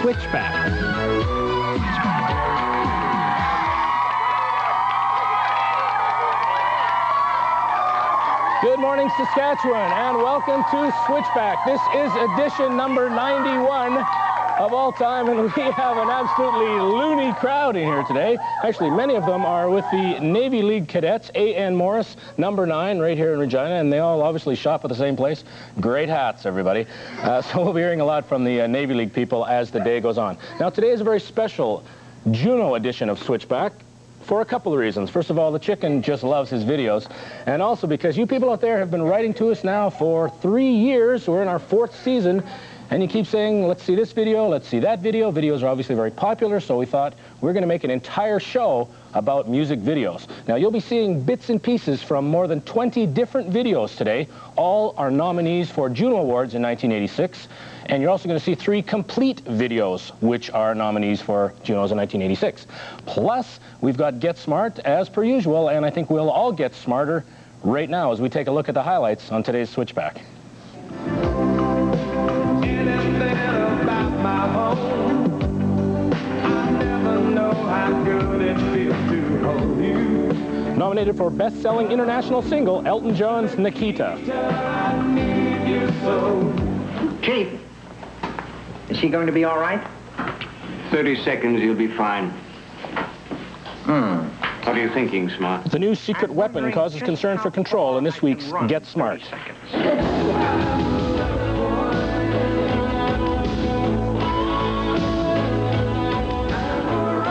Switchback. Good morning, Saskatchewan, and welcome to Switchback. This is edition number 91 of all time, and we have an absolutely loony crowd in here today. Actually, many of them are with the Navy League cadets, A.N. Morris, number 9, right here in Regina, and they all obviously shop at the same place. Great hats, everybody. So we'll be hearing a lot from the Navy League people as the day goes on. Now, today is a very special Juno edition of Switchback, for a couple of reasons. First of all, the chicken just loves his videos, and also because you people out there have been writing to us now for 3 years. We're in our 4th season, and you keep saying, let's see this video, let's see that video. Videos are obviously very popular, so we thought we're going to make an entire show about music videos. Now, you'll be seeing bits and pieces from more than 20 different videos today. All are nominees for Juno Awards in 1986. And you're also going to see 3 complete videos, which are nominees for Junos in 1986. Plus, we've got Get Smart, as per usual, and I think we'll all get smarter right now as we take a look at the highlights on today's Switchback. Nominated for Best-Selling International Single, Elton John's Nikita. Chief, is she going to be all right? 30 seconds, you'll be fine. What are you thinking, Smart? The new secret weapon causes concern for control in this week's Get Smart.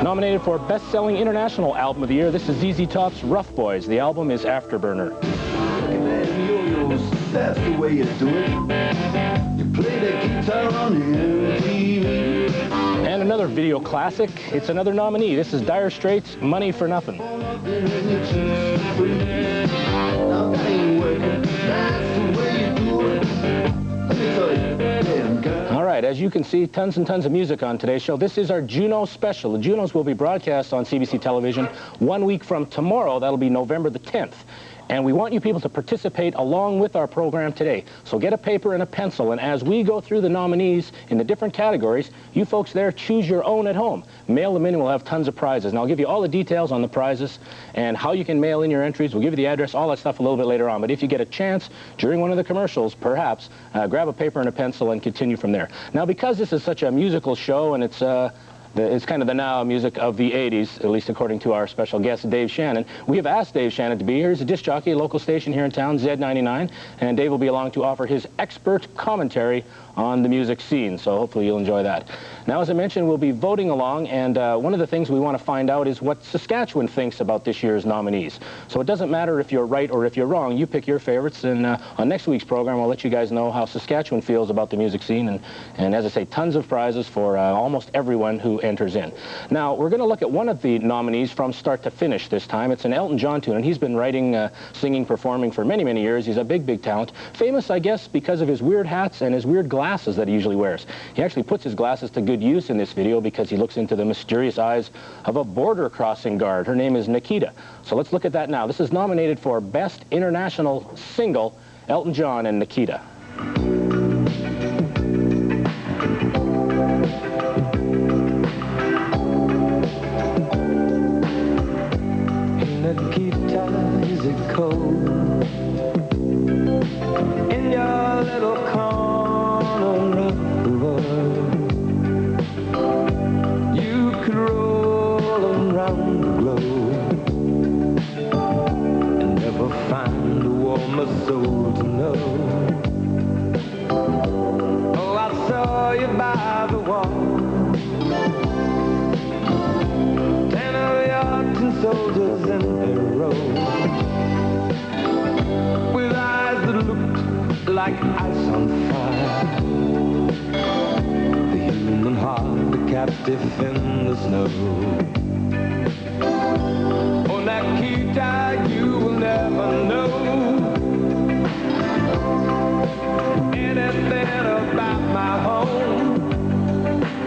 Nominated for Best-Selling International Album of the Year, this is ZZ Top's Rough Boys. The album is Afterburner. That's the way you do it. You play the guitar on MTV. And another video classic. It's another nominee. This is Dire Straits' Money for Nothing. All right, as you can see, tons and tons of music on today's show. This is our Juno special. The Junos will be broadcast on CBC television 1 week from tomorrow. That'll be November the 10th. And we want you people to participate along with our program today. So get a paper and a pencil, and as we go through the nominees in the different categories, you folks there choose your own at home. Mail them in and we'll have tons of prizes. And I'll give you all the details on the prizes and how you can mail in your entries. We'll give you the address, all that stuff a little bit later on. But if you get a chance during one of the commercials, perhaps, grab a paper and a pencil and continue from there. Now, because this is such a musical show and it's kind of the now music of the 80s, at least according to our special guest, Dave Shannon. We have asked Dave Shannon to be here. He's a disc jockey, a local station here in town, Z99, and Dave will be along to offer his expert commentary on the music scene, so hopefully you'll enjoy that. Now, as I mentioned, we'll be voting along, and one of the things we want to find out is what Saskatchewan thinks about this year's nominees. So it doesn't matter if you're right or if you're wrong. You pick your favorites, and on next week's program, I'll let you guys know how Saskatchewan feels about the music scene, and as I say, tons of prizes for almost everyone who enters in. Now, we're going to look at one of the nominees from start to finish this time. It's an Elton John tune, and he's been writing, singing, performing for many, many years. He's a big, big talent. Famous, I guess, because of his weird hats and his weird glasses that he usually wears. He actually puts his glasses to good use in this video because he looks into the mysterious eyes of a border crossing guard. Her name is Nikita. So let's look at that now. This is nominated for Best International Single, Elton John and Nikita. Nikita, is it cold in your little corner of the world? You could roll around the globe and never find a warmer soul to know. like ice on fire. The human heart, a captive in the snow. Oh, Nikita, you will never know anything about my home.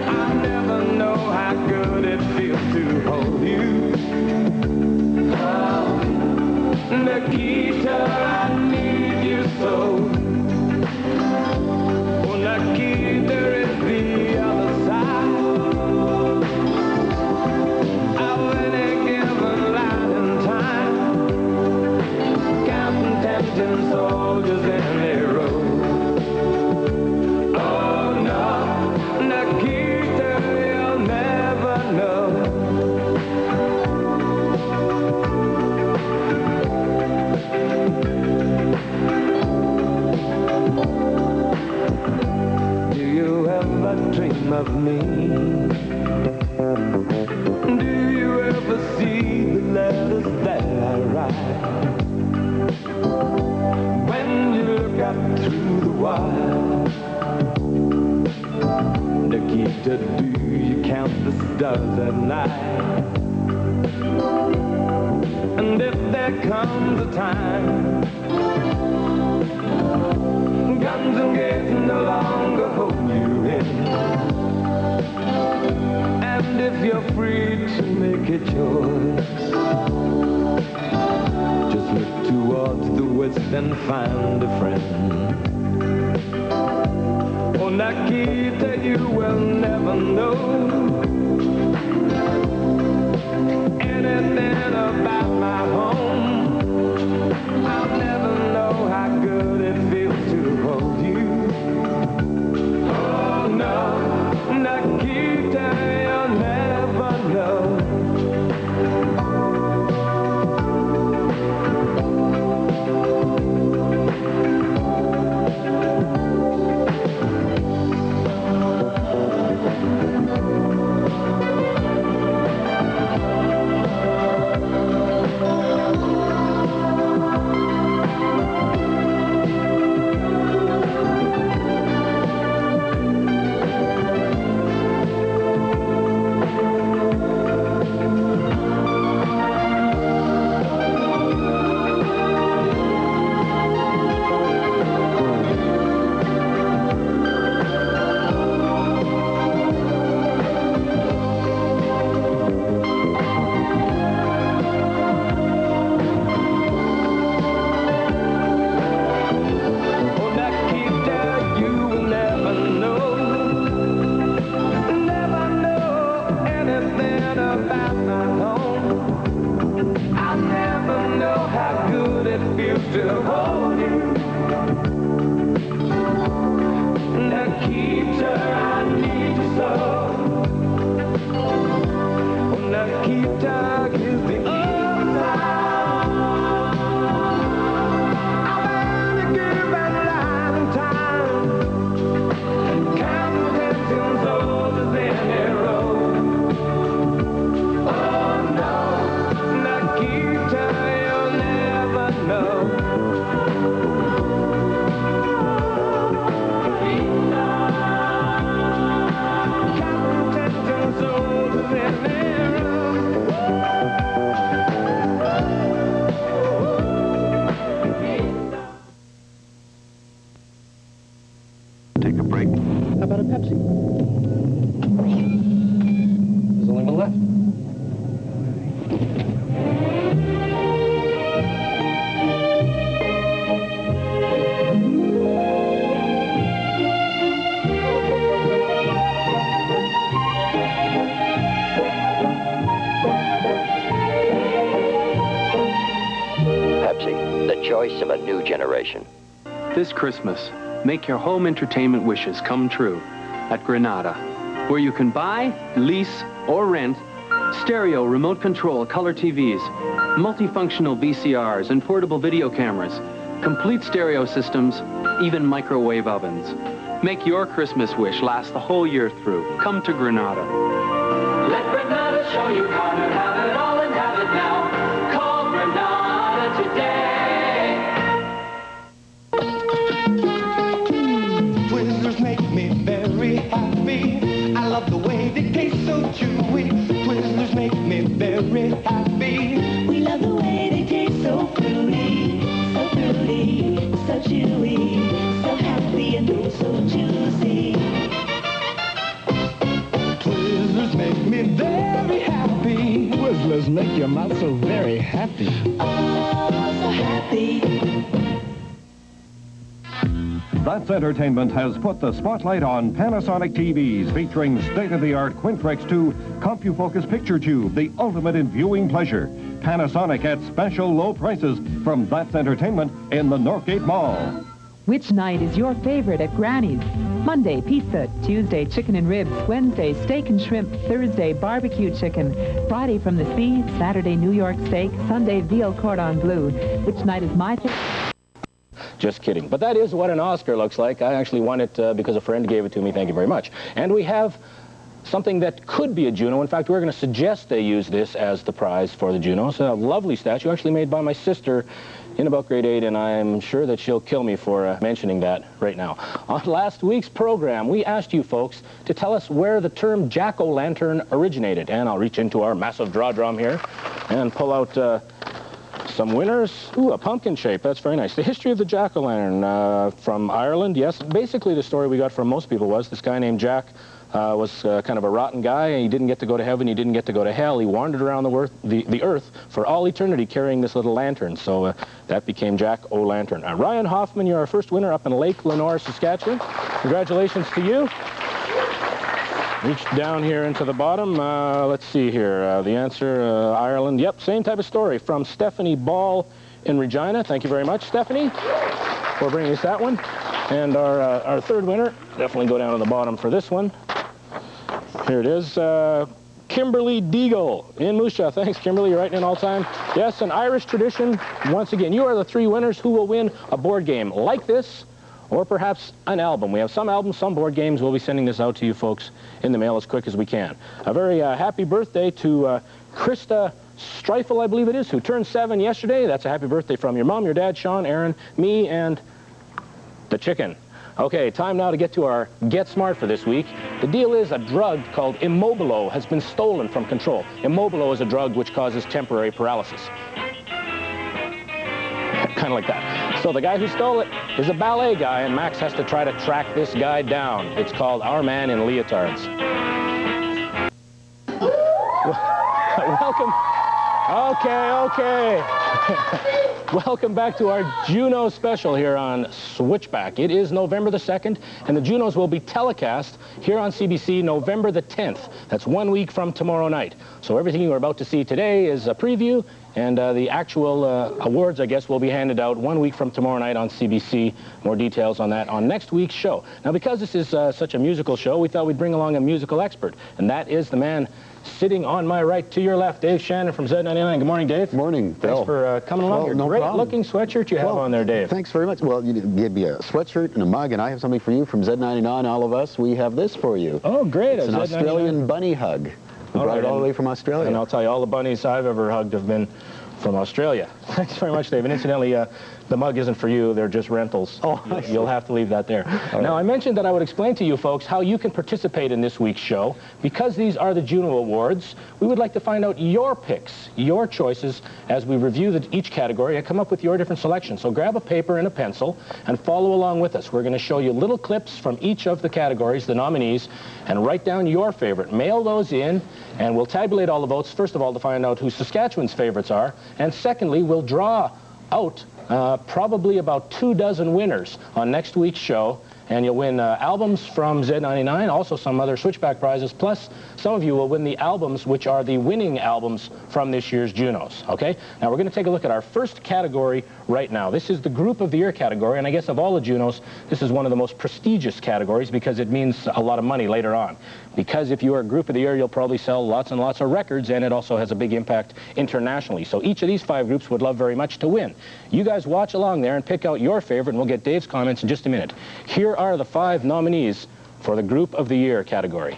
I never know how good it feels to hold you. Oh, Nikita, I need you so. Oh, Nikita is the other side of any given light and time, counting tempting soldiers in their row. Oh no, Nikita, you'll never know. Do you ever dream of me? Do you ever see the letters that I write? When you look up through the wire, Nikita, do you count the stars at night? And if there comes a time guns and gates no longer hold you in, and if you're free to make a choice, just look towards the west and find a friend. Oh, Nikita, you will never know anything about my home. I'll never know how good it feels to hold you. Oh no, Nikita, you'll never know. Take a break. How about a Pepsi? There's only one left. Pepsi, the choice of a new generation. This Christmas, make your home entertainment wishes come true at Granada, where you can buy, lease, or rent stereo remote control color TVs, multifunctional VCRs and portable video cameras, complete stereo systems, even microwave ovens. Make your Christmas wish last the whole year through. Come to Granada. Let Granada show you how to have it all and have it now. Call Granada today. colors make your mouth so very happy. Oh, so happy. That's Entertainment has put the spotlight on Panasonic TVs featuring state-of-the-art Quintrix 2 CompuFocus Picture Tube, the ultimate in viewing pleasure. Panasonic at special low prices from That's Entertainment in the Northgate Mall. Which night is your favorite at Granny's? Monday, pizza. Tuesday, chicken and ribs. Wednesday, steak and shrimp. Thursday, barbecue chicken. Friday, from the sea. Saturday, New York steak. Sunday, veal cordon bleu. Which night is my favorite? Just kidding. But that is what an Oscar looks like. I actually won it because a friend gave it to me. Thank you very much. And we have something that could be a Juno. In fact, we're going to suggest they use this as the prize for the Junos. A lovely statue actually made by my sister in about grade 8, and I'm sure that she'll kill me for mentioning that right now. On last week's program, we asked you folks to tell us where the term jack-o'-lantern originated. And I'll reach into our massive draw drum here and pull out some winners. Ooh, a pumpkin shape. That's very nice. The history of the jack-o'-lantern from Ireland. Yes, basically the story we got from most people was this guy named Jack was kind of a rotten guy, and he didn't get to go to heaven, he didn't get to go to hell. He wandered around the earth for all eternity carrying this little lantern, so that became Jack-o'-lantern. Ryan Hoffman, you're our first winner up in Lake Lenore, Saskatchewan. Congratulations to you. Reach down here into the bottom. Let's see here. The answer, Ireland. Yep, same type of story from Stephanie Ball in Regina. Thank you very much, Stephanie, for bringing us that one. And our third winner, definitely go down to the bottom for this one. Here it is, Kimberly Deagle in Moose Jaw. Thanks, Kimberly. You're writing in all time. Yes, an Irish tradition. Once again, you are the three winners who will win a board game like this, or perhaps an album. We have some albums, some board games. We'll be sending this out to you folks in the mail as quick as we can. A very happy birthday to Krista Streifel, I believe it is, who turned 7 yesterday. That's a happy birthday from your mom, your dad, Sean, Aaron, me, and the chicken. Okay, time now to get to our Get Smart for this week. The deal is a drug called Immobilo has been stolen from control. Immobilo is a drug which causes temporary paralysis. Kind of like that. So the guy who stole it is a ballet guy, and Max has to try to track this guy down. It's called Our Man in Leotards. Welcome. Okay. Welcome back to our Juno special here on Switchback. It is November the 2nd, and the Junos will be telecast here on CBC November the 10th. That's 1 week from tomorrow night. So everything you are about to see today is a preview, and the actual awards, I guess, will be handed out 1 week from tomorrow night on CBC. More details on that on next week's show. Now, because this is such a musical show, we thought we'd bring along a musical expert, and that is the man sitting on my right to your left, Dave Shannon from Z99. Good morning, Dave. Good morning, Bill. Thanks for coming along here. No Great problem. looking sweatshirt you have on there, Dave. Thanks very much. Well, you gave me a sweatshirt and a mug, and I have something for you from Z99. All of us, we have this for you. Oh, great. It's an Z99 Australian bunny hug. We brought it all the way from Australia. And I'll tell you, all the bunnies I've ever hugged have been from Australia. Thanks very much, Dave. And incidentally, the mug isn't for you. They're just rentals. Oh, you'll have to leave that there. Now, I mentioned that I would explain to you folks how you can participate in this week's show. Because these are the Juno Awards, we would like to find out your picks, your choices, as we review each category and come up with your different selections. So grab a paper and a pencil and follow along with us. We're going to show you little clips from each of the categories, the nominees, and write down your favorite. Mail those in, and we'll tabulate all the votes, first of all, to find out who Saskatchewan's favorites are, and secondly, we'll draw out probably about 24 winners on next week's show, and you'll win albums from Z99, also some other Switchback prizes, plus some of you will win the albums which are the winning albums from this year's Junos, okay? Now we're going to take a look at our first category right now. This is the Group of the Year category, and I guess of all the Junos, this is one of the most prestigious categories because it means a lot of money later on. Because if you are Group of the Year, you'll probably sell lots and lots of records, and it also has a big impact internationally. So each of these 5 groups would love very much to win. You guys watch along there and pick out your favorite, and we'll get Dave's comments in just a minute. Here are the 5 nominees for the Group of the Year category.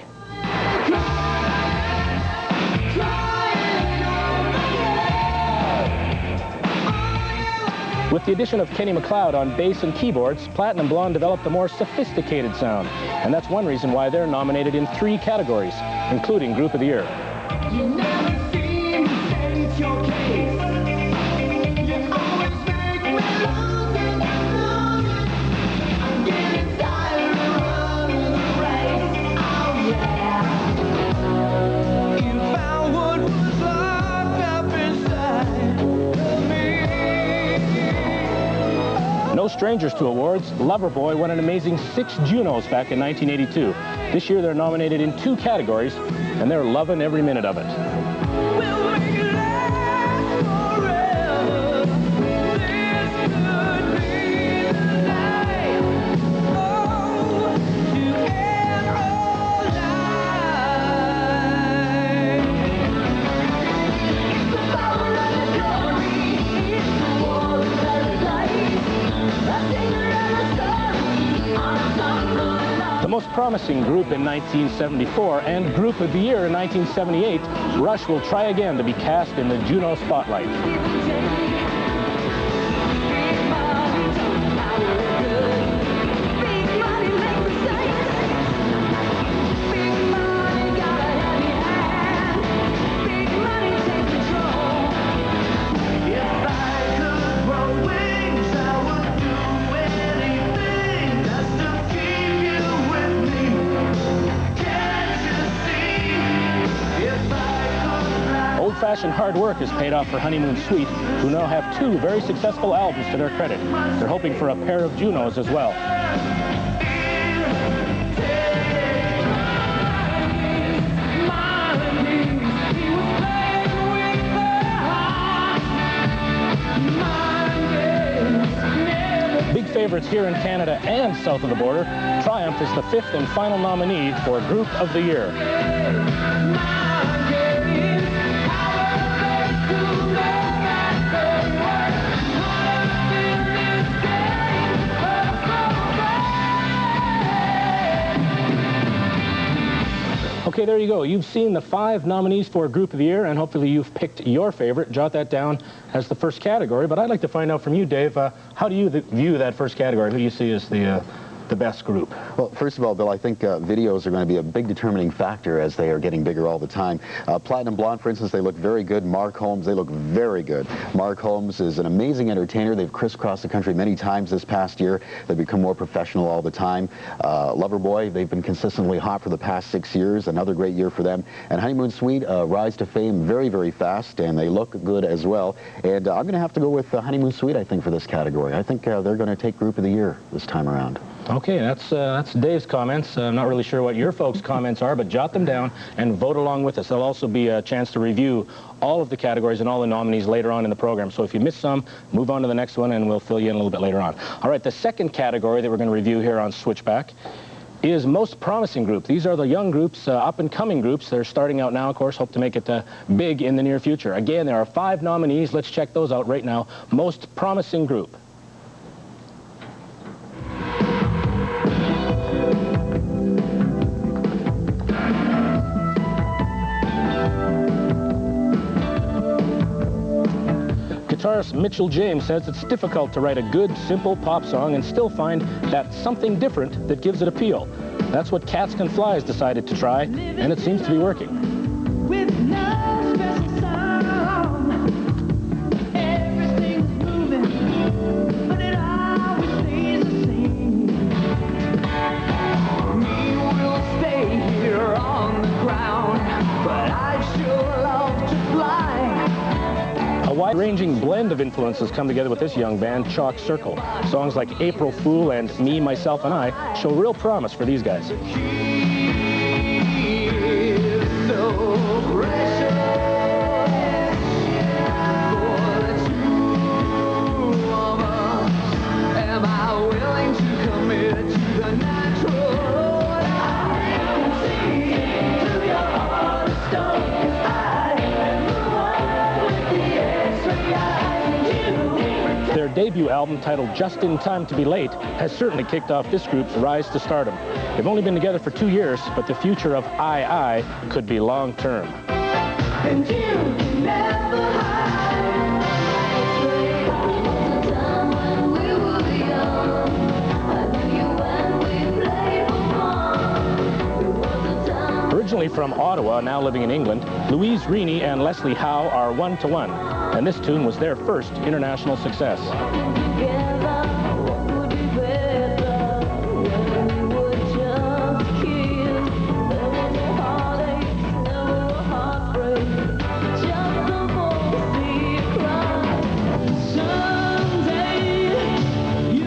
With the addition of Kenny McLeod on bass and keyboards, Platinum Blonde developed a more sophisticated sound. And that's one reason why they're nominated in 3 categories, including Group of the Year. You never seem to state your case. You always make me long and long. I'm getting tired of running the race. Oh yeah. You found what was love strangers to awards, Loverboy won an amazing 6 Junos back in 1982. This year they're nominated in 2 categories, and they're loving every minute of it. The most promising group in 1974 and Group of the Year in 1978, Rush will try again to be cast in the Juno spotlight. Old-fashioned hard work has paid off for Honeymoon Suite, who now have 2 very successful albums to their credit. They're hoping for a pair of Junos as well. Big favorites here in Canada and south of the border, Triumph is the 5th and final nominee for Group of the Year. Okay, there you go. You've seen the 5 nominees for Group of the Year, and hopefully you've picked your favorite. Jot that down as the first category. But I'd like to find out from you, Dave, how do you view that first category? Who do you see as the best group? Well, first of all, Bill, I think videos are going to be a big determining factor as they are getting bigger all the time. Platinum Blonde, for instance, they look very good. Mark Holmes, they look very good. Mark Holmes is an amazing entertainer. They've crisscrossed the country many times this past year. They've become more professional all the time. Loverboy, they've been consistently hot for the past 6 years. Another great year for them. And Honeymoon Suite rise to fame very, very fast, and they look good as well. And I'm going to have to go with Honeymoon Suite, I think, for this category. I think they're going to take Group of the Year this time around. Okay, that's Dave's comments. I'm not really sure what your folks' comments are, but jot them down and vote along with us. There'll also be a chance to review all of the categories and all the nominees later on in the program. So if you missed some, move on to the next one, and we'll fill you in a little bit later on. All right, the second category that we're going to review here on Switchback is Most Promising Group. These are the young groups, up-and-coming groups. They're starting out now, of course, hope to make it big in the near future. Again, there are 5 nominees. Let's check those out right now. Most Promising Group. Guitarist Mitchell James says it's difficult to write a good, simple pop song and still find that something different that gives it appeal. That's what Cats Can Fly has decided to try, and it seems to be working. With no special sound, everything's moving, but it always stays the same. Me will stay here on the ground, but I sure love to fly. A wide-ranging blend of influences come together with this young band, Chalk Circle. Songs like April Fool and Me, Myself, and I show real promise for these guys. Their debut album, titled Just in Time to Be Late, has certainly kicked off this group's rise to stardom. They've only been together for 2 years, but the future of I could be long-term. And you can never hide. When we were young, I knew you when we played for fun. Originally from Ottawa, now living in England, Louise Reney and Leslie Howe are one-to-one, and this tune was their first international success. Someday you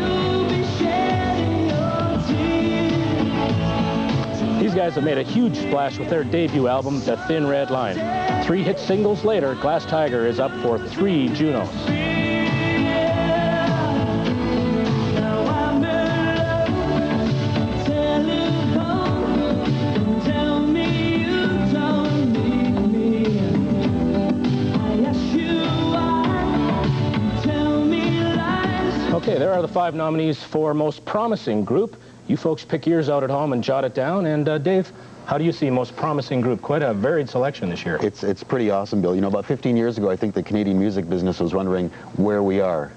guys have made a huge splash with their debut album, The Thin Red Line. 3 hit singles later, Glass Tiger is up for 3 Junos. Okay, there are the 5 nominees for Most Promising Group. You folks pick yours out at home and jot it down. And Dave, how do you see Most Promising Group? Quite a varied selection this year. It's pretty awesome, Bill. You know, about 15 years ago, I think the Canadian music business was wondering where we are.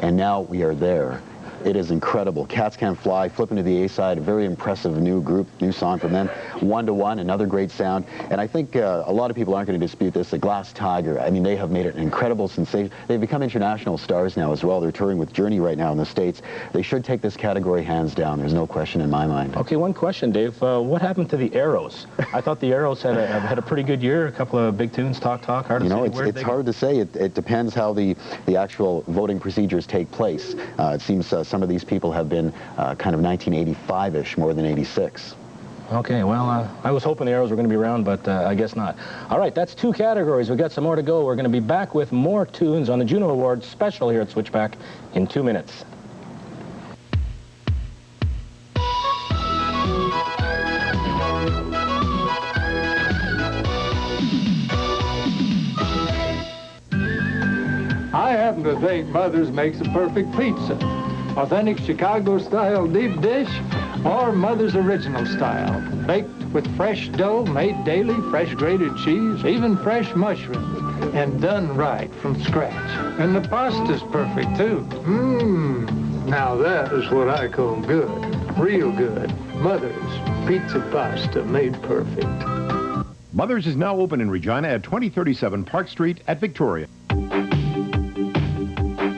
And now we are there. It is incredible. Cats Can't Fly, flipping to the A-side, a very impressive new group, new song from them. 1 to 1, another great sound. And I think a lot of people aren't going to dispute this. The Glass Tiger, I mean, they have made it an incredible sensation. They've become international stars now as well. They're touring with Journey right now in the States. They should take this category hands down. There's no question in my mind. Okay, one question, Dave. What happened to the Arrows? I thought the Arrows had a pretty good year. A couple of big tunes, Talk Talk, hard to say. You know, it's hard to say. It depends how the actual voting procedures take place. It seems some of these people have been kind of 1985-ish more than 86. Okay, well, I was hoping the Arrows were going to be around, but I guess not. All right, that's 2 categories. We've got some more to go. We're going to be back with more tunes on the Juno Awards special here at Switchback in 2 minutes. I happen to think Mother's makes a perfect pizza. Authentic Chicago-style deep dish or Mother's original style. Baked with fresh dough, made daily, fresh grated cheese, even fresh mushrooms, and done right from scratch. And the pasta's perfect, too. Now that is what I call good. Real good. Mother's pizza pasta made perfect. Mother's is now open in Regina at 2037 Park Street at Victoria.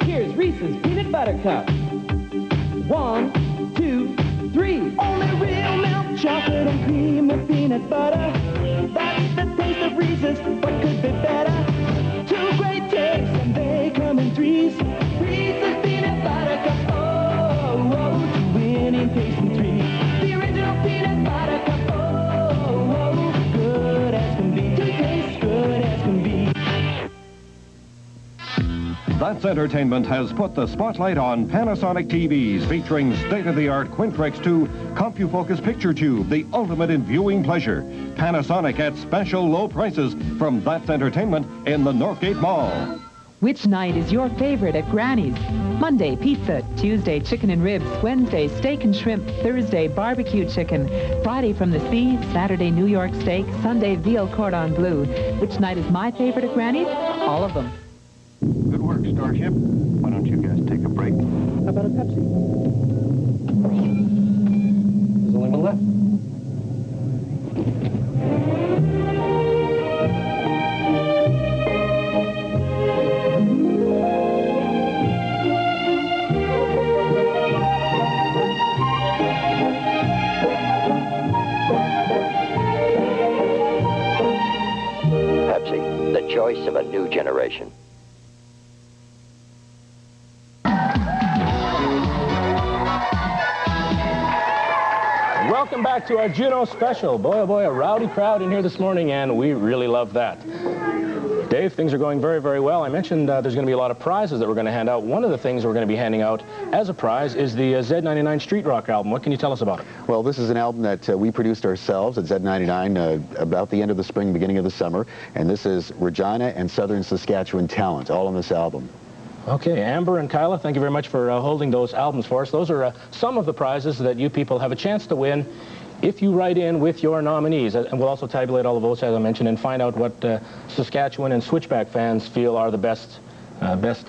Here's Reese's Peanut Butter Cup. 1, 2, 3. Only real milk, chocolate, and cream with peanut butter. That's the taste of Reese's. What could be better? 2 great tastes, and they come in 3s. Reese's Peanut Butter Cup. Oh, 2 winning tastes in 3. The original peanut butter cup. Oh, good as can be. 2 tastes good as can be. That's Entertainment has put the spotlight on Panasonic TVs featuring state-of-the-art Quintrex 2 CompuFocus Picture Tube, the ultimate in viewing pleasure. Panasonic at special low prices from That's Entertainment in the Northgate Mall. Which night is your favorite at Granny's? Monday, pizza. Tuesday, chicken and ribs. Wednesday, steak and shrimp. Thursday, barbecue chicken. Friday, from the sea. Saturday, New York steak. Sunday, veal cordon bleu. Which night is my favorite at Granny's? All of them. Good work, Starship. Why don't you guys take a break? How about a Pepsi? There's only one left. Pepsi, the choice of a new generation. Welcome back to our Juno special. Boy, oh boy, a rowdy crowd in here this morning, and we really love that. Dave, things are going very, very well. I mentioned there's going to be a lot of prizes that we're going to hand out. One of the things we're going to be handing out as a prize is the Z99 Street Rock album. What can you tell us about it? Well, this is an album that we produced ourselves at Z99 about the end of the spring, beginning of the summer. And this is Regina and Southern Saskatchewan talent, all on this album. Okay, Amber and Kyla, thank you very much for holding those albums for us. Those are some of the prizes that you people have a chance to win if you write in with your nominees. And we'll also tabulate all the votes, as I mentioned, and find out what Saskatchewan and Switchback fans feel are the best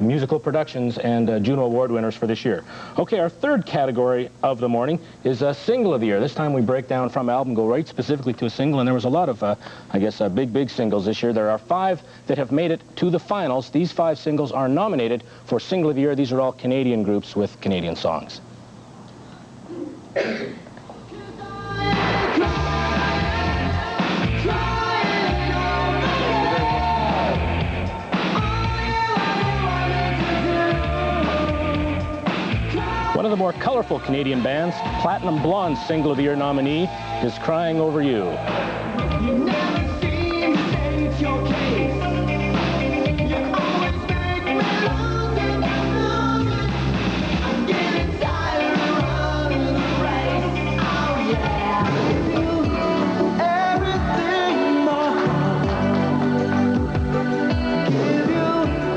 musical productions and Juno Award winners for this year. Okay, our third category of the morning is a single of the year. This time we break down from album, go right specifically to a single, and there was a lot of, I guess, big singles this year. There are 5 that have made it to the finals. These 5 singles are nominated for single of the year. These are all Canadian groups with Canadian songs. One of the the more colorful Canadian bands, Platinum Blonde's Single of the Year nominee is Crying Over You. You never seem to state your case. You always make me longer. I'm getting tired of running the race. Oh yeah, you, everything in my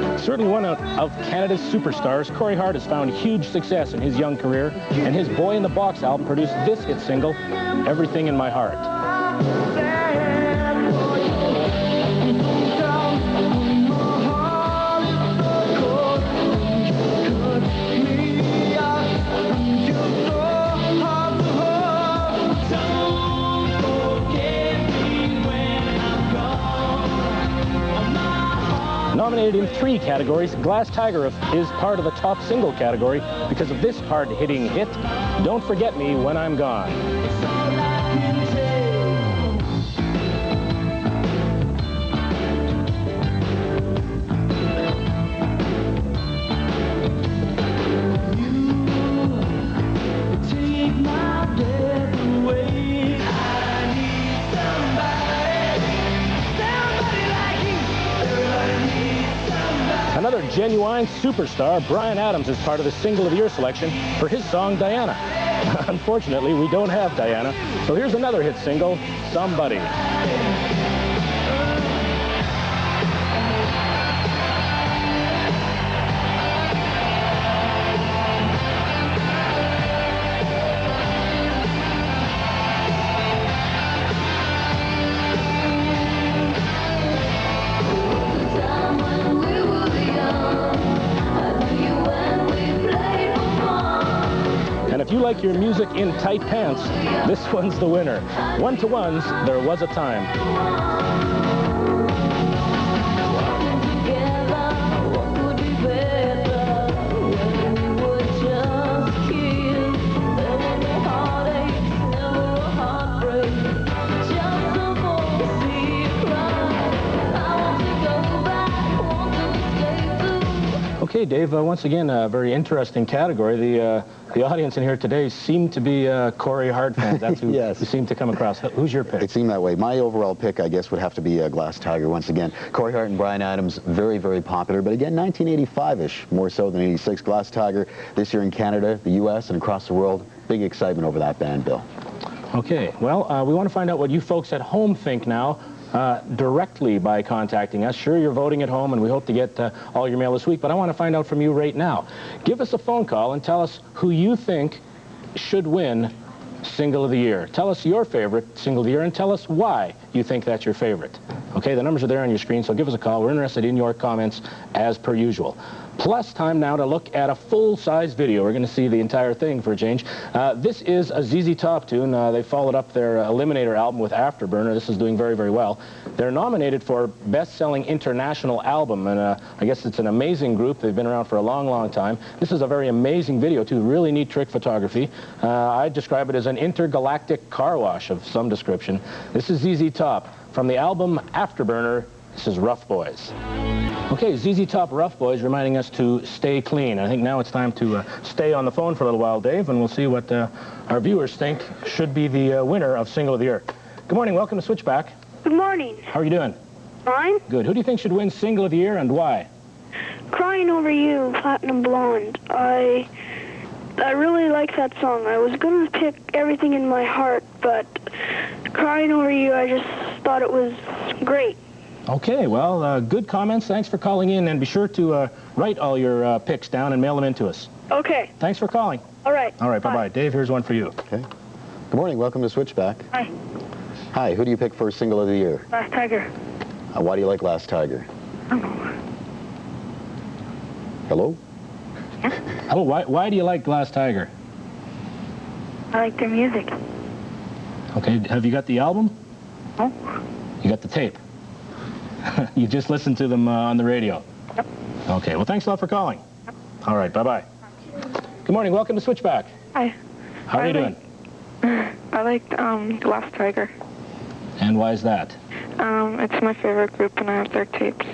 heart. Certainly one of Canada's superstars, Corey Hart has found huge success in his young career, and his Boy in the Box album produced this hit single, Everything in My Heart. Nominated in 3 categories, Glass Tiger is part of the top single category because of this hard-hitting hit, Don't Forget Me When I'm Gone. Another genuine superstar, Bryan Adams, is part of the Single of the Year selection for his song, Diana. Unfortunately, we don't have Diana, so here's another hit single, Somebody. And if you like your music in tight pants, this one's the winner. 1-to-ones, There Was a Time. Okay, Dave, once again, a very interesting category. The audience in here today seem to be Corey Hart fans. That's who Yes. you seem to come across. Who's your pick? It seemed that way. My overall pick, I guess, would have to be Glass Tiger once again. Corey Hart and Bryan Adams, very, very popular, but again, 1985-ish, more so than 86. Glass Tiger this year in Canada, the U.S., and across the world. Big excitement over that band, Bill. Okay, well, we want to find out what you folks at home think now. Directly by contacting us. Sure, you're voting at home, and we hope to get all your mail this week, but I want to find out from you right now. Give us a phone call and tell us who you think should win Single of the Year. Tell us your favorite Single of the Year, and tell us why you think that's your favorite. Okay, the numbers are there on your screen, so give us a call. We're interested in your comments as per usual. Plus, time now to look at a full-size video. We're going to see the entire thing for a change. This is a ZZ Top tune. They followed up their Eliminator album with Afterburner. This is doing very, very well. They're nominated for Best-Selling International Album, and I guess it's an amazing group. They've been around for a long, long time. This is a very amazing video, too. Really neat trick photography. I describe it as an intergalactic car wash of some description. This is ZZ Top. From the album Afterburner, this is Rough Boys. Okay, ZZ Top Rough Boys reminding us to stay clean. I think now it's time to stay on the phone for a little while, Dave, and we'll see what our viewers think should be the winner of Single of the Year. Good morning. Welcome to Switchback. Good morning. How are you doing? Fine. Good. Who do you think should win Single of the Year and why? Crying Over You, Platinum Blonde. I really like that song. I was going to pick Everything in My Heart, but Crying Over You, I just thought it was great. Okay, well, good comments. Thanks for calling in, and be sure to write all your picks down and mail them in to us. Okay. Thanks for calling. All right. All right, bye-bye. Dave, here's one for you. Okay. Good morning. Welcome to Switchback. Hi. Hi, who do you pick for Single of the Year? Last Tiger. Why do you like Glass Tiger? Hello? Hello, why do you like Glass Tiger? I like their music. Okay, have you got the album? No. You got the tape? You just listened to them on the radio? Yep. Okay, well, thanks a lot for calling. Yep. All right, bye-bye. Good morning. Welcome to Switchback. Hi. How are you doing? I like Glass Tiger. And why is that? It's my favorite group, and I have their tapes.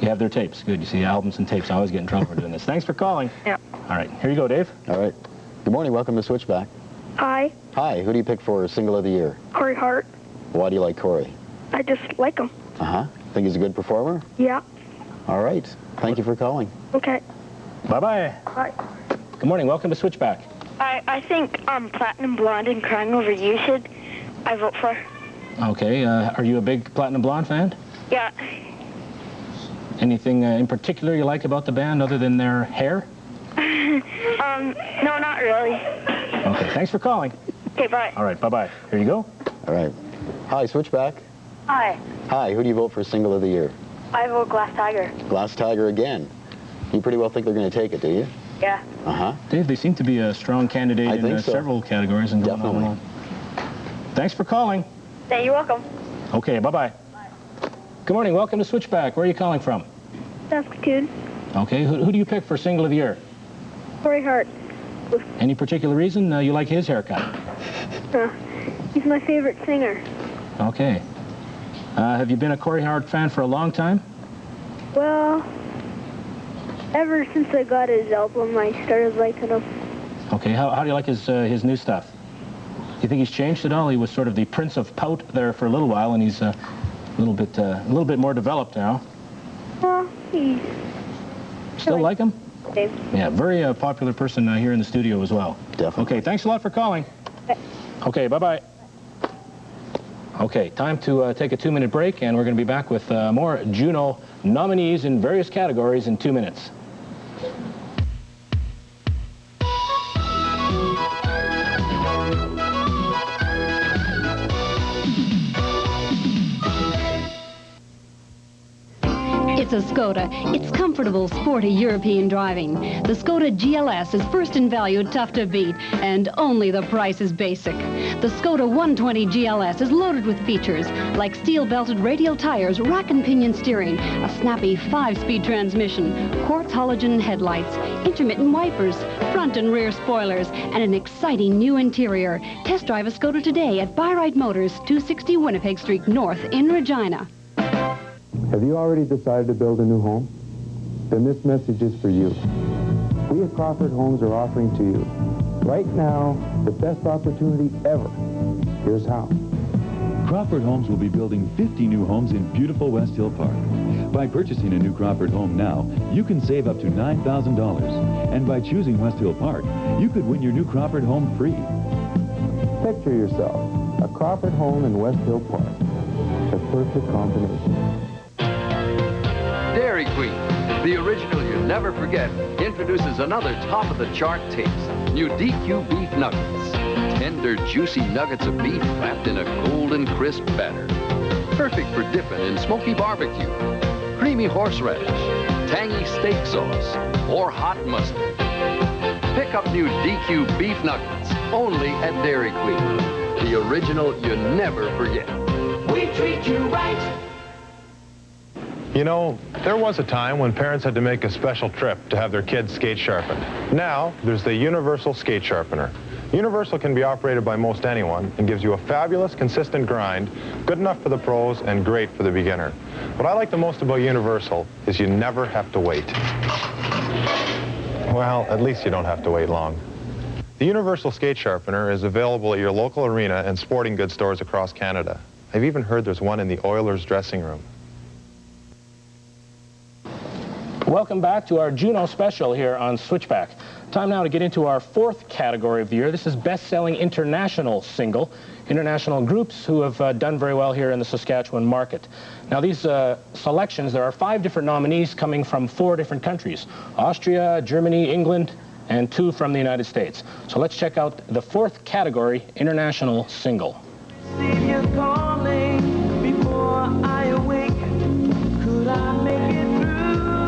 You have their tapes. Good. You see albums and tapes. I always get in trouble for doing this. Thanks for calling. Yeah. All right. Here you go, Dave. All right. Good morning. Welcome to Switchback. Hi, Hi. Who do you pick for Single of the Year? Corey Hart. Why do you like Corey? I just like him. Uh-huh. Think he's a good performer? Yeah. All right. Thank you for calling. Okay. Bye-bye. Bye. Good morning. Welcome to Switchback. I think Platinum Blonde and Crying Over You I vote for. Okay. Are you a big Platinum Blonde fan? Yeah. Anything in particular you like about the band other than their hair? No, not really. Okay. Thanks for calling. Okay, bye. All right. Bye-bye. Here you go. All right. Hi, Switchback. Hi. Hi. Who do you vote for Single of the Year? I vote Glass Tiger. Glass Tiger again. You pretty well think they're going to take it, do you? Yeah. Uh-huh. Dave, they seem to be a strong candidate in several categories and going on and on. Thanks for calling. Yeah, you're welcome. Okay, bye-bye. Good morning. Welcome to Switchback. Where are you calling from? Saskatoon. Okay. Who do you pick for Single of the Year? Corey Hart. Any particular reason you like his haircut? He's my favorite singer. Okay. Have you been a Corey Hart fan for a long time? Well, ever since I got his album, I started liking him. Okay. How do you like his new stuff? Do you think he's changed at all? He was sort of the Prince of Pout there for a little while, and he's a little bit more developed now. Well, he's... Still like him? Dave. Yeah, very popular person here in the studio as well. Definitely. Okay, thanks a lot for calling. Okay, bye-bye. Okay, time to take a 2-minute break, and we're going to be back with more Juno nominees in various categories in 2 minutes. It's a Skoda. It's comfortable, sporty European driving. The Skoda GLS is first in value, tough to beat, and only the price is basic. The Skoda 120 GLS is loaded with features like steel-belted radial tires, rack and pinion steering, a snappy 5-speed transmission, quartz halogen headlights, intermittent wipers, front and rear spoilers, and an exciting new interior. Test drive a Skoda today at Byride Motors, 260 Winnipeg Street North in Regina. Have you already decided to build a new home? Then this message is for you. We at Crawford Homes are offering to you, right now, the best opportunity ever. Here's how. Crawford Homes will be building 50 new homes in beautiful West Hill Park. By purchasing a new Crawford home now, you can save up to $9,000. And by choosing West Hill Park, you could win your new Crawford home free. Picture yourself, a Crawford home in West Hill Park. The perfect combination. Dairy Queen, the original you never forget, introduces another top-of-the-chart taste. New DQ beef nuggets. Tender, juicy nuggets of beef wrapped in a golden, crisp batter. Perfect for dipping in smoky barbecue, creamy horseradish, tangy steak sauce, or hot mustard. Pick up new DQ beef nuggets, only at Dairy Queen. The original you never forget. We treat you right. You know, there was a time when parents had to make a special trip to have their kids skate sharpened. Now, there's the Universal Skate Sharpener. Universal can be operated by most anyone and gives you a fabulous, consistent grind, good enough for the pros and great for the beginner. What I like the most about Universal is you never have to wait. Well, at least you don't have to wait long. The Universal Skate Sharpener is available at your local arena and sporting goods stores across Canada. I've even heard there's one in the Oilers dressing room. Welcome back to our Juno special here on Switchback. Time now to get into our 4th category of the year. This is best-selling international single. International groups who have done very well here in the Saskatchewan market. Now these selections, there are 5 different nominees coming from 4 different countries. Austria, Germany, England, and 2 from the United States. So let's check out the 4th category, international single. See you calling before I awake. Could I make it through the night?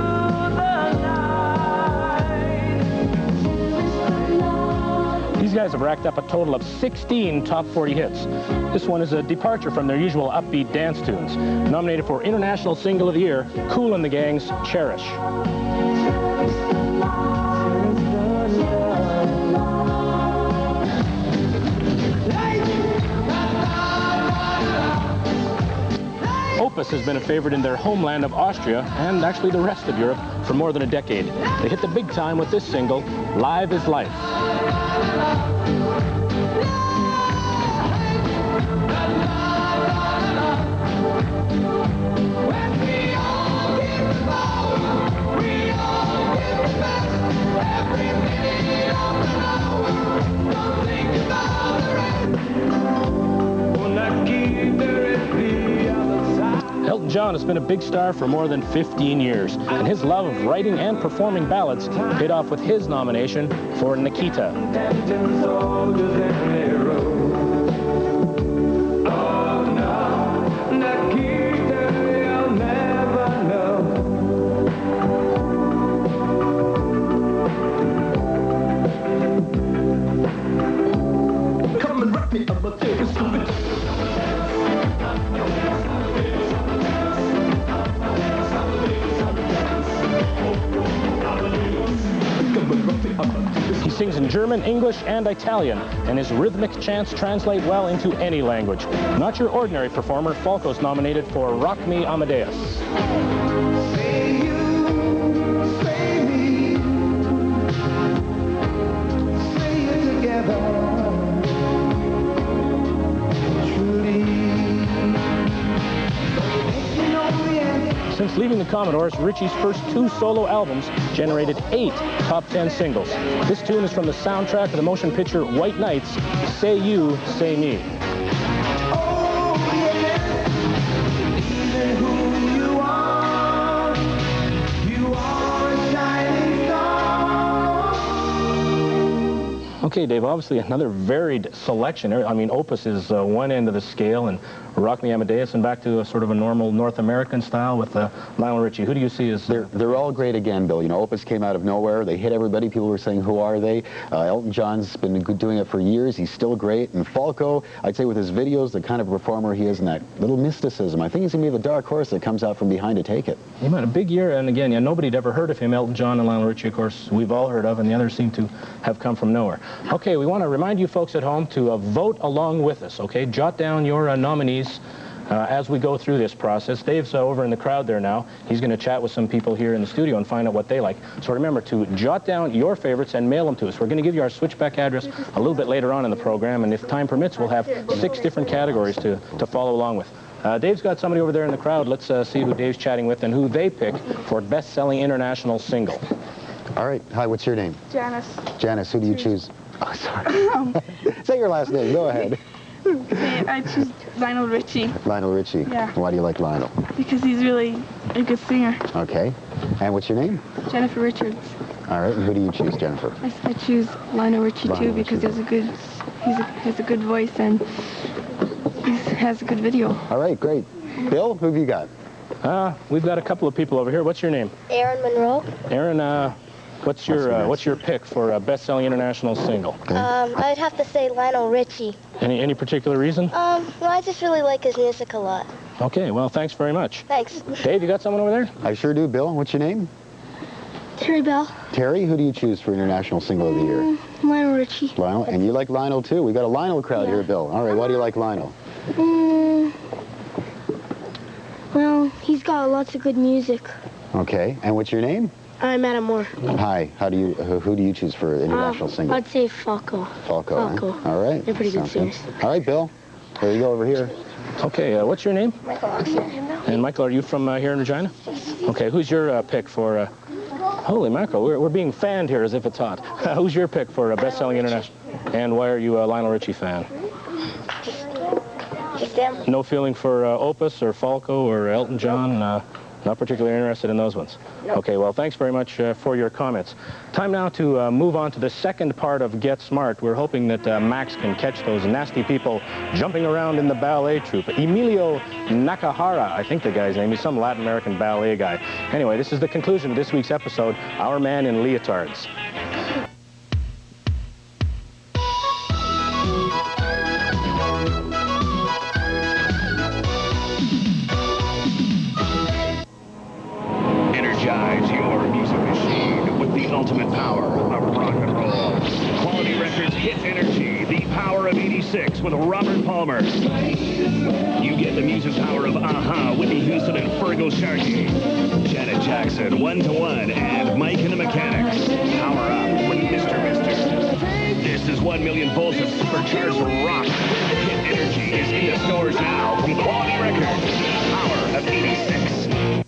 These guys have racked up a total of 16 top 40 hits. This one is a departure from their usual upbeat dance tunes. Nominated for International Single of the Year, Kool and the Gang's Cherish. Opus has been a favorite in their homeland of Austria and actually the rest of Europe for more than a decade. They hit the big time with this single, Live is Life. Elton John has been a big star for more than 15 years, and his love of writing and performing ballads paid off with his nomination for Nikita. He sings in German, English, and Italian, and his rhythmic chants translate well into any language. Not your ordinary performer, Falco's nominated for Rock Me Amadeus. Say you, say me, say it together. Since leaving the Commodores, Ritchie's first 2 solo albums generated 8 top 10 singles. This tune is from the soundtrack of the motion picture White Nights, Say You, Say Me. Okay, Dave, obviously another varied selection. I mean, Opus is one end of the scale, and Rock Me Amadeus, and back to a sort of a normal North American style with Lionel Richie. Who do you see as... They're all great again, Bill. You know, Opus came out of nowhere. They hit everybody. People were saying, who are they? Elton John's been doing it for years. He's still great. And Falco, I'd say with his videos, the kind of performer he is and that little mysticism, I think he's going to be the dark horse that comes out from behind to take it. He had a big year, and again, yeah, nobody'd ever heard of him. Elton John and Lionel Richie, of course, we've all heard of, and the others seem to have come from nowhere. Okay, we want to remind you folks at home to vote along with us, okay? Jot down your nominees as we go through this process. Dave's over in the crowd there now. He's going to chat with some people here in the studio and find out what they like. So remember to jot down your favorites and mail them to us. We're going to give you our Switchback address a little bit later on in the program, and if time permits, we'll have 6 different categories to follow along with. Dave's got somebody over there in the crowd. Let's see who Dave's chatting with and who they pick for best-selling international single. All right. Hi, what's your name? Janice. Janice, who do you choose? Oh, sorry. Say your last name. Go ahead. I choose Lionel Richie. Lionel Richie. Yeah. Why do you like Lionel? Because he's really a good singer. Okay. And what's your name? Jennifer Richards. All right. And who do you choose, Jennifer? I choose Lionel Richie too because he has a good voice and he has a good video. All right, great. Bill, who have you got? We've got a couple of people over here. What's your name? Aaron Monroe. Aaron, what's your pick for a best-selling international single? I'd have to say Lionel Richie. Any particular reason? Well, I just really like his music a lot. Okay, well, thanks very much. Thanks. Dave, you got someone over there? I sure do, Bill. What's your name? Terry Bell. Terry, who do you choose for International Single of the Year? Lionel Richie. Lionel, and you like Lionel too. We got a Lionel crowd here, Bill. All right, why do you like Lionel? Well, he's got lots of good music. Okay, and what's your name? I'm Adam Moore. Hi, who do you choose for International Single? I'd say Falco. Falco. Falco. Huh? All right. They're pretty good singers. All right, Bill. There you go over here. Okay, what's your name? Michael Oxford. And Michael, are you from here in Regina? Okay, who's your pick for... Holy mackerel, we're being fanned here as if it's hot. Who's your pick for a best-selling international? And why are you a Lionel Richie fan? Just them. No feeling for Opus or Falco or Elton John? Not particularly interested in those ones? No. Okay, well, thanks very much for your comments. Time now to move on to the second part of Get Smart. We're hoping that Max can catch those nasty people jumping around in the ballet troupe. Emilio Nakahara, I think the guy's name is, some Latin American ballet guy. Anyway, this is the conclusion of this week's episode, Our Man in Leotards. Energize your music machine with the ultimate power of rock and roll. Quality Records hit energy, the power of '86 with Robert Palmer. You get the music power of Aha, Whitney Houston, and Fergal Sharkey. Janet Jackson, One to One, and Mike and the Mechanics. Power up with Mr. Mister. This is 1 million volts of supercharged rock. Hit Energy is in the stores now from Quality Records. Power of '86.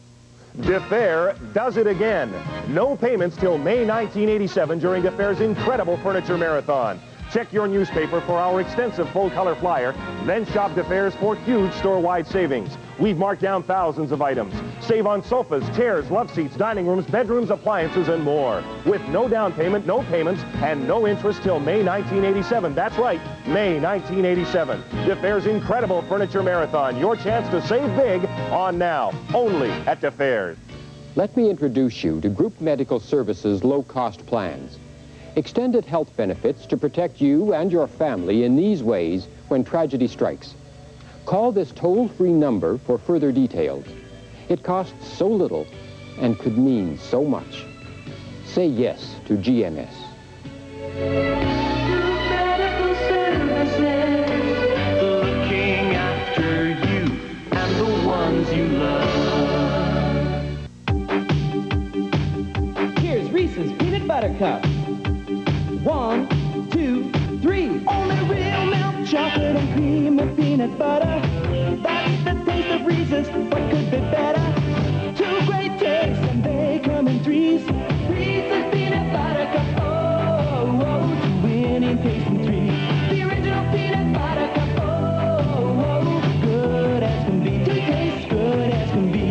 DeFair does it again. No payments till May 1987 during DeFair's incredible furniture marathon. Check your newspaper for our extensive full-color flyer, then shop DeFair's for huge store-wide savings. We've marked down thousands of items. Save on sofas, chairs, love seats, dining rooms, bedrooms, appliances, and more. With no down payment, no payments, and no interest till May 1987. That's right, May 1987. DeFair's incredible furniture marathon. Your chance to save big on now, only at DeFair's. Let me introduce you to Group Medical Services low-cost plans. Extended health benefits to protect you and your family in these ways when tragedy strikes. Call this toll-free number for further details. It costs so little and could mean so much. Say yes to GMS. Medical services, looking after you and the ones you love. Here's Reese's Peanut Butter Cup. 1, 2, 3. Only real milk chocolate and cream and peanut butter. That's the taste of Reese's. What could be better? 2 great tastes and they come in threes. Reese's Peanut Butter Cup. Oh, oh, to winning taste in threes. The original Peanut Butter Cup. Oh, oh, good as can be. 2 tastes good as can be.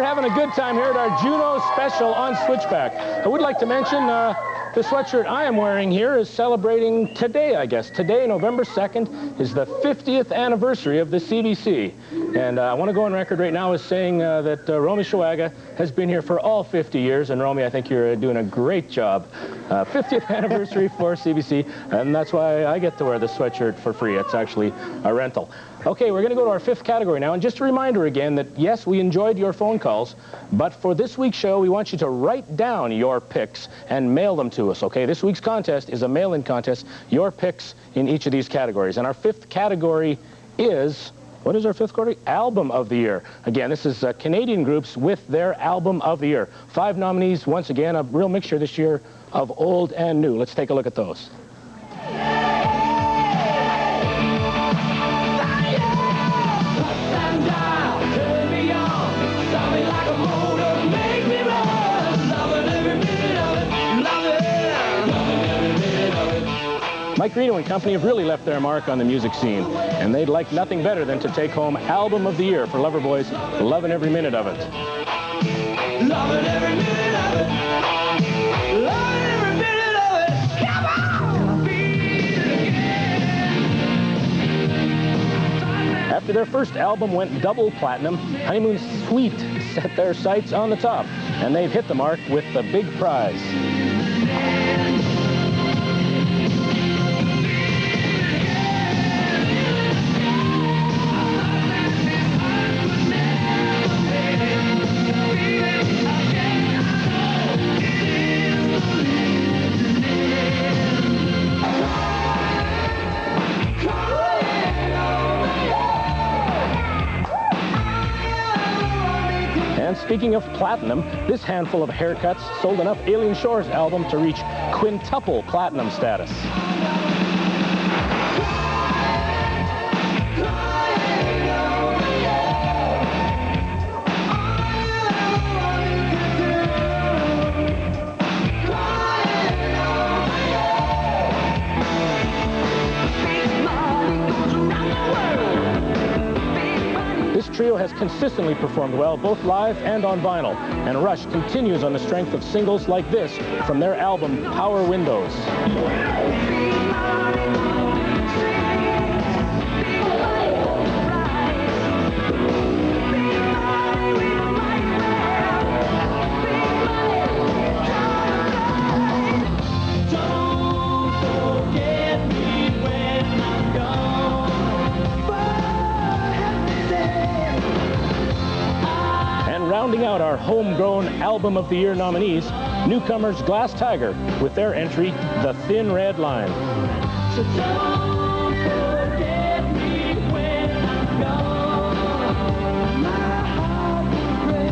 Having a good time here at our Juno special on Switchback. I would like to mention the sweatshirt I am wearing here is celebrating today, I guess. Today, November 2nd, is the 50th anniversary of the CBC. And I want to go on record right now as saying that Romy Shawaga has been here for all 50 years. And Romy, I think you're doing a great job. 50th anniversary for CBC, and that's why I get to wear this sweatshirt for free. It's actually a rental. Okay, we're going to go to our 5th category now, and just a reminder again that, yes, we enjoyed your phone calls, but for this week's show, we want you to write down your picks and mail them to us, okay? This week's contest is a mail-in contest, your picks in each of these categories. And our 5th category is, what is our 5th category? Album of the Year. Again, this is Canadian groups with their Album of the Year. 5 nominees, once again, a real mixture this year of old and new. Let's take a look at those. Mike Reno and company have really left their mark on the music scene, and they'd like nothing better than to take home Album of the Year for Loverboys, loving every minute of it. Loving every minute of it. Loving every minute of it. Come on! Feel it again. After their first album went double platinum, Honeymoon Suite set their sights on the top, and they've hit the mark with the big prize. Speaking of platinum, this handful of haircuts sold enough Alien Shores album to reach quintuple platinum status. This trio has consistently performed well, both live and on vinyl, and Rush continues on the strength of singles like this from their album Power Windows. Rounding out our homegrown Album of the Year nominees, newcomers Glass Tiger with their entry, The Thin Red Line. So don't forget me when I'm gone. My heart will break.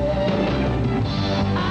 I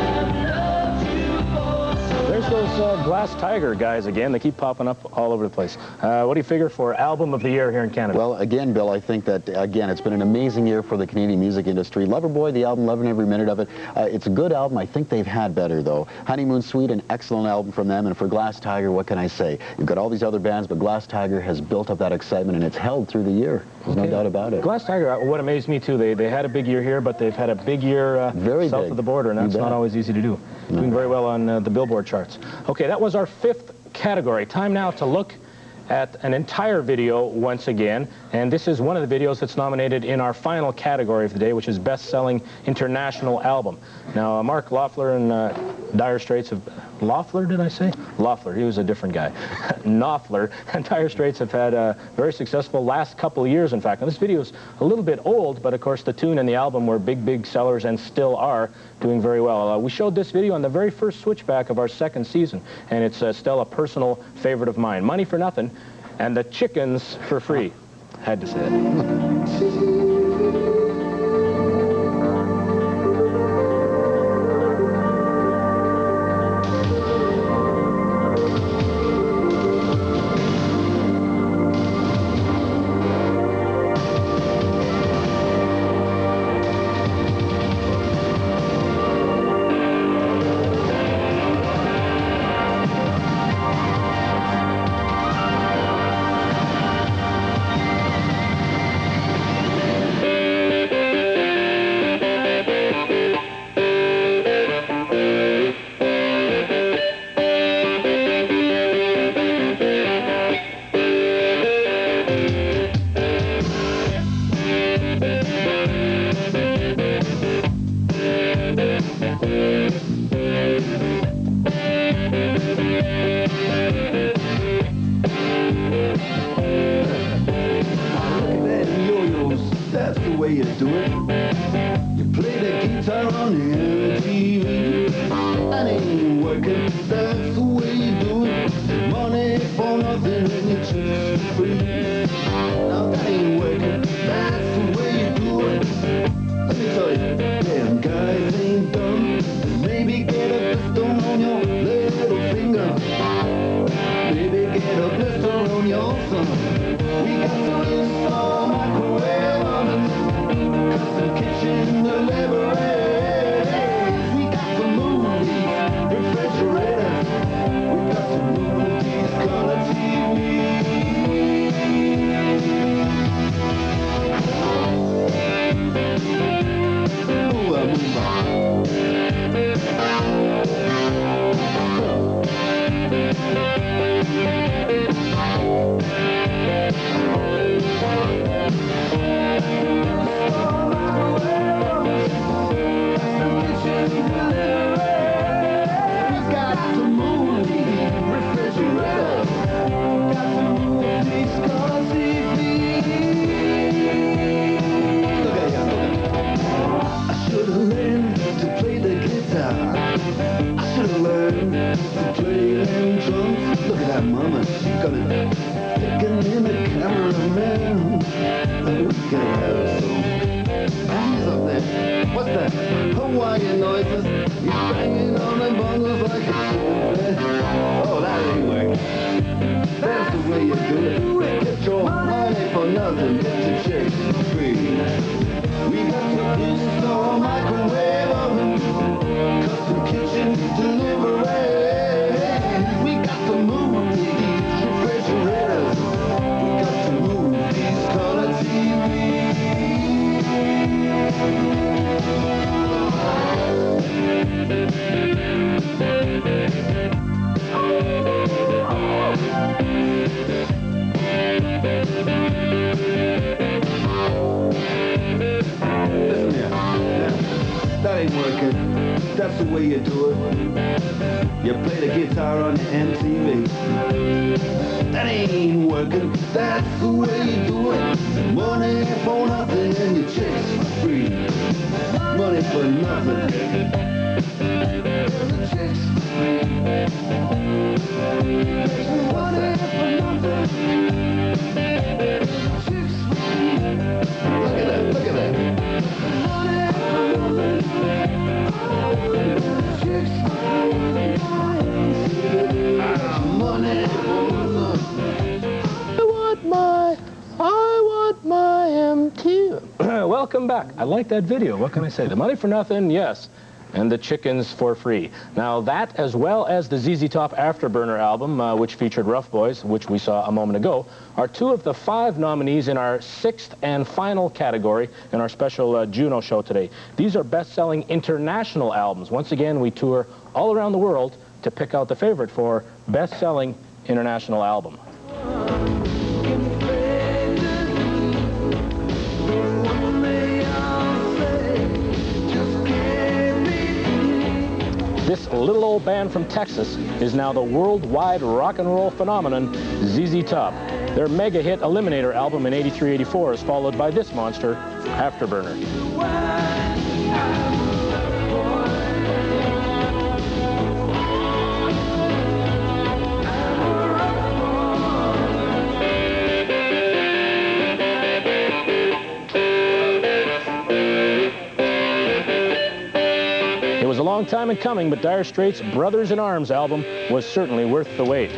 have loved you for so There's those Glass Tiger guys again. They keep popping up all over the place. What do you figure for Album of the Year here in Canada? Well, again, Bill, I think that, again, it's been an amazing year for the Canadian music industry. Loverboy, the album, loving every minute of it. It's a good album. I think they've had better, though. Honeymoon Suite, an excellent album from them. And for Glass Tiger, what can I say? You've got all these other bands, but Glass Tiger has built up that excitement, and it's held through the year. There's no doubt about it. Glass Tiger, what amazed me, too, they had a big year here, but they've had a big year south of the border, and that's not always easy to do. Doing very well on the Billboard charts. Okay, that was our 5th category. Time now to look at an entire video once again, and this is one of the videos that's nominated in our final category of the day, which is Best-Selling International Album. Now, Mark Loeffler and Dire Straits have... Loeffler, did I say? Loeffler, he was a different guy. Knopfler and Dire Straits have had a very successful last couple of years, in fact. Now, this video is a little bit old, but of course the tune and the album were big, big sellers and still are doing very well. We showed this video on the very first Switchback of our 2nd season, and it's still a personal favorite of mine. Money for Nothing and the Chickens for Free. Had to say it. That ain't working. That's the way you do it. You play the guitar on the MTV. That ain't working. That's the way you do it. Money for nothing and your chicks for free. Money for nothing. What's that? Look at that, look at that. I want my MT. Welcome back. I like that video. What can I say? The money for nothing, yes. And the chickens for free. Now that, as well as the ZZ Top Afterburner album, which featured Rough Boys, which we saw a moment ago, are two of the 5 nominees in our 6th and final category in our special Juno show today. These are best-selling international albums. Once again, we tour all around the world to pick out the favorite for best-selling international album. This little old band from Texas is now the worldwide rock and roll phenomenon, ZZ Top. Their mega hit Eliminator album in '83-'84 is followed by this monster, Afterburner. Long time in coming, but Dire Straits' Brothers in Arms album was certainly worth the wait.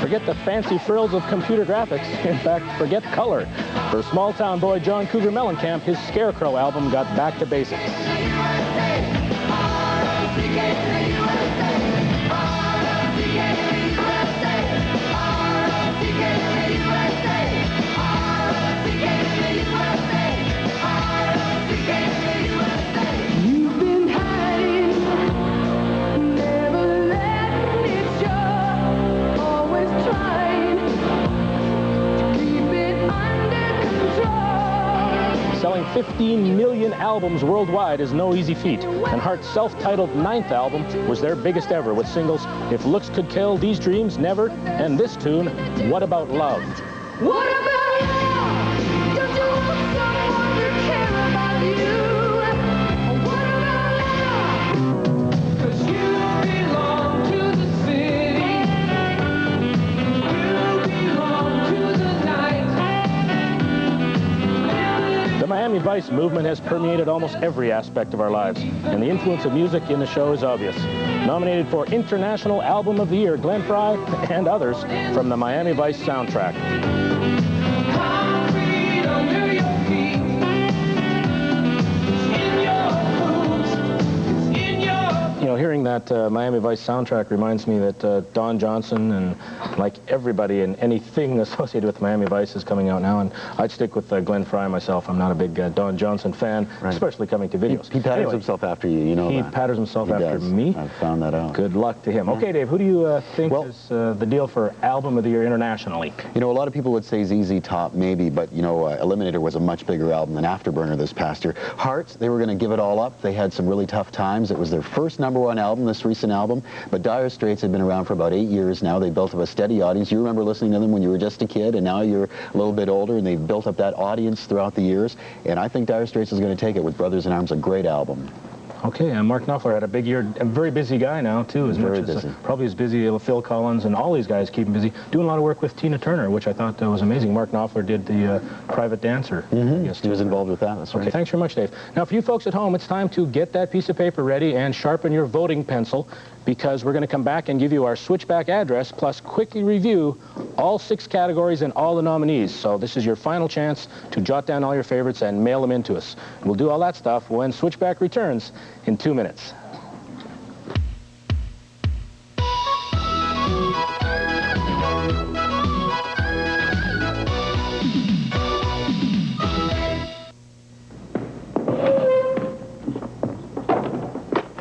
Forget the fancy frills of computer graphics. In fact, forget color. For small-town boy John Cougar Mellencamp, his Scarecrow album got back to basics. Selling 15 million albums worldwide is no easy feat, and Heart's self-titled 9th album was their biggest ever, with singles If Looks Could Kill, These Dreams, Never, and this tune, What About Love? What about love? Don't you want someone to care about you? What about love? 'Cause you belong to the city. You belong to the night. The Miami Vice movement has permeated almost every aspect of our lives, and the influence of music in the show is obvious. Nominated for International Album of the Year, Glenn Frey and others from the Miami Vice soundtrack. You know, hearing that Miami Vice soundtrack reminds me that Don Johnson and like everybody and anything associated with Miami Vice is coming out now, and I'd stick with Glenn Frey myself. I'm not a big Don Johnson fan, especially coming to videos. He patterns himself after you, you know He that. patterns himself after me? I've found that out. Good luck to him. Okay, Dave, who do you think is the deal for Album of the Year internationally? You know, a lot of people would say ZZ Top, maybe, but, you know, Eliminator was a much bigger album than Afterburner this past year. Hearts, they were going to give it all up. They had some really tough times. It was their first #1 album, this recent album, but Dire Straits had been around for about 8 years now. They built up a steady audience. You remember listening to them when you were just a kid, and now you're a little bit older, and they've built up that audience throughout the years, and I think Dire Straits is going to take it with Brothers in Arms, a great album. Okay, and Mark Knopfler had a big year, a very busy guy now, too. Very busy. Probably as busy as Phil Collins and all these guys keep him busy. Doing a lot of work with Tina Turner, which I thought was amazing. Mark Knopfler did the Private Dancer. Yes, he was involved with that, that's right. Okay, thanks very much, Dave. Now, for you folks at home, it's time to get that piece of paper ready and sharpen your voting pencil, because we're going to come back and give you our Switchback address, plus quickly review all 6 categories and all the nominees. So this is your final chance to jot down all your favorites and mail them in to us. We'll do all that stuff when Switchback returns in 2 minutes.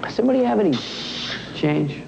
Somebody have any change?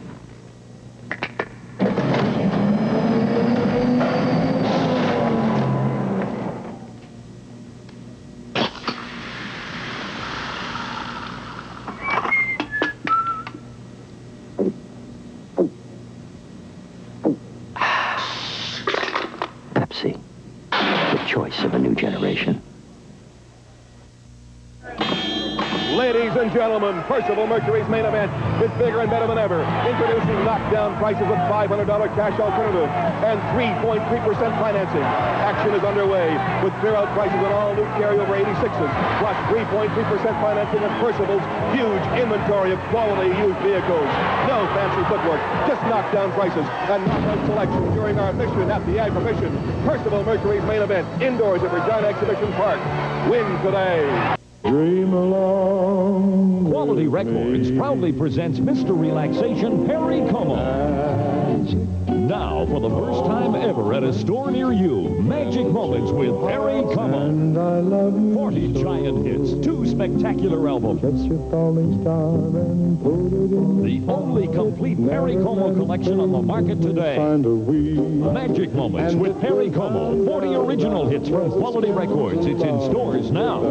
Ladies and gentlemen, Percival Mercury's main event is bigger and better than ever. Introducing knockdown prices with $500 cash alternative and 3.3% financing. Action is underway with clear-out prices on all new carryover 86s, plus 3.3% financing on Percival's huge inventory of quality used vehicles. No fancy footwork, just knockdown prices and knockout selection during our mission at the Agribition. Percival Mercury's main event, indoors at Regina Exhibition Park. Win today. Dream along. Quality Records proudly presents Mr. Relaxation Perry Como. Now, for the first time ever at a store near you, Magic Moments with Perry Como. 40 giant hits, 2 spectacular albums. The only complete Perry Como collection on the market today. Magic Moments with Perry Como. 40 original hits from Quality Records. It's in stores now.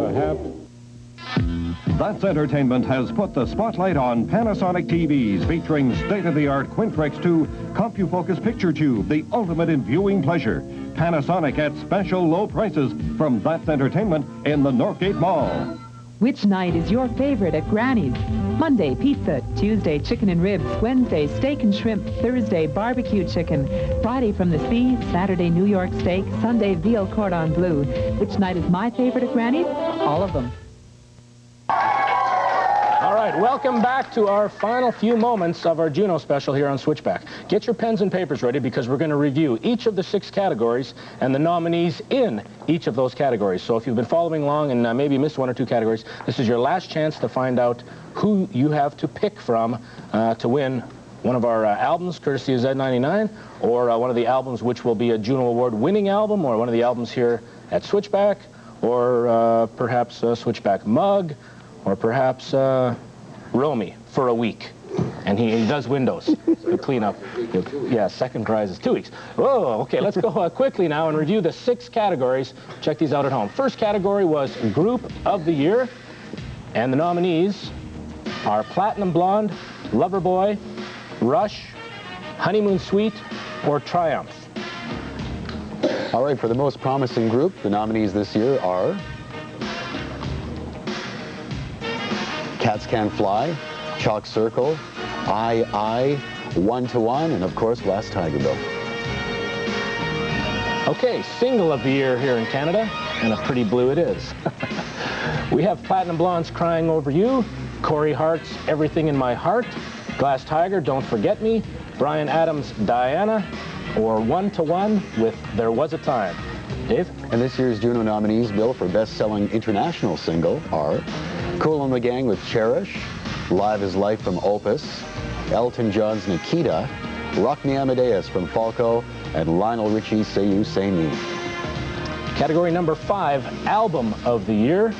That's Entertainment has put the spotlight on Panasonic TVs featuring state-of-the-art Quintrex 2 CompuFocus Picture Tube, the ultimate in viewing pleasure. Panasonic at special low prices from That's Entertainment in the Northgate Mall. Which night is your favorite at Granny's? Monday, pizza. Tuesday, chicken and ribs. Wednesday, steak and shrimp. Thursday, barbecue chicken. Friday, from the sea. Saturday, New York steak. Sunday, veal cordon bleu. Which night is my favorite at Granny's? All of them. All right, welcome back to our final few moments of our Juno special here on Switchback. Get your pens and papers ready because we're going to review each of the 6 categories and the nominees in each of those categories. So if you've been following along and maybe missed 1 or 2 categories, this is your last chance to find out who you have to pick from to win one of our albums, courtesy of Z99, or one of the albums which will be a Juno Award-winning album, or one of the albums here at Switchback, or perhaps a Switchback mug, or perhaps Romy for a week. And he does windows. He'll clean up. Yeah, second prize is 2 weeks. Whoa, okay, let's go quickly now and review the 6 categories. Check these out at home. First category was Group of the Year. And the nominees are Platinum Blonde, Loverboy, Rush, Honeymoon Suite, or Triumph. All right, for the most promising group, the nominees this year are Cats Can Fly, Chalk Circle, I, 1 to 1, and of course, Glass Tiger, Bill. Okay, Single of the Year here in Canada, and a pretty blue it is. We have Platinum Blonde's Crying Over You, Corey Hart's Everything in My Heart, Glass Tiger, Don't Forget Me, Bryan Adams' Diana, or 1 to 1 with There Was a Time. Dave? And this year's Juno nominees, Bill, for best-selling international single are Kool and the Gang with Cherish, Live is Life from Opus, Elton John's Nikita, Rock Me Amadeus from Falco, and Lionel Richie's Say You, Say Me. Category number 5, Album of the Year.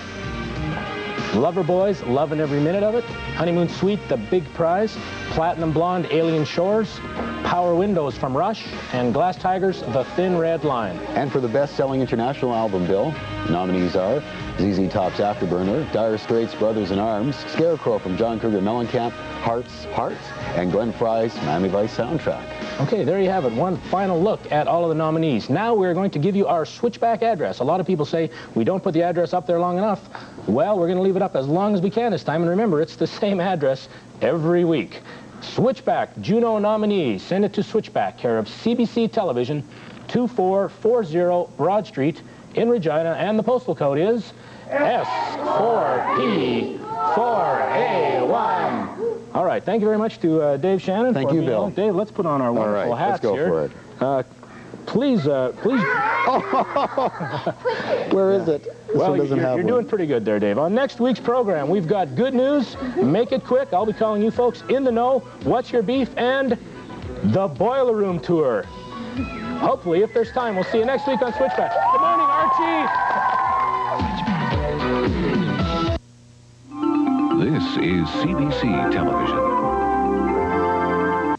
Loverboy's Lovin' Every Minute of It, Honeymoon Suite, The Big Prize, Platinum Blonde, Alien Shores, Power Windows from Rush, and Glass Tigers, The Thin Red Line. And for the best-selling international album, Bill, nominees are ZZ Top's Afterburner, Dire Straits' Brothers in Arms, Scarecrow from John Cougar Mellencamp, Heart's Heart, and Glenn Frey's Miami Vice soundtrack. Okay, there you have it. One final look at all of the nominees. Now we're going to give you our Switchback address. A lot of people say we don't put the address up there long enough. Well, we're going to leave it up as long as we can this time. And remember, it's the same address every week. Switchback Juno nominees. Send it to Switchback, care of CBC Television, 2440 Broad Street in Regina. And the postal code is S4P4A1. All right, thank you very much to Dave Shannon. Thank you, Bill. Dave, let's put on our wonderful hats here. Let's go for it. Please. Where is it? Well, you're doing pretty good there, Dave. On next week's program, we've got good news, make it quick. I'll be calling you folks in the know, what's your beef, and the Boiler Room Tour. Hopefully, if there's time, we'll see you next week on Switchback. Good morning, Archie. This is CBC Television.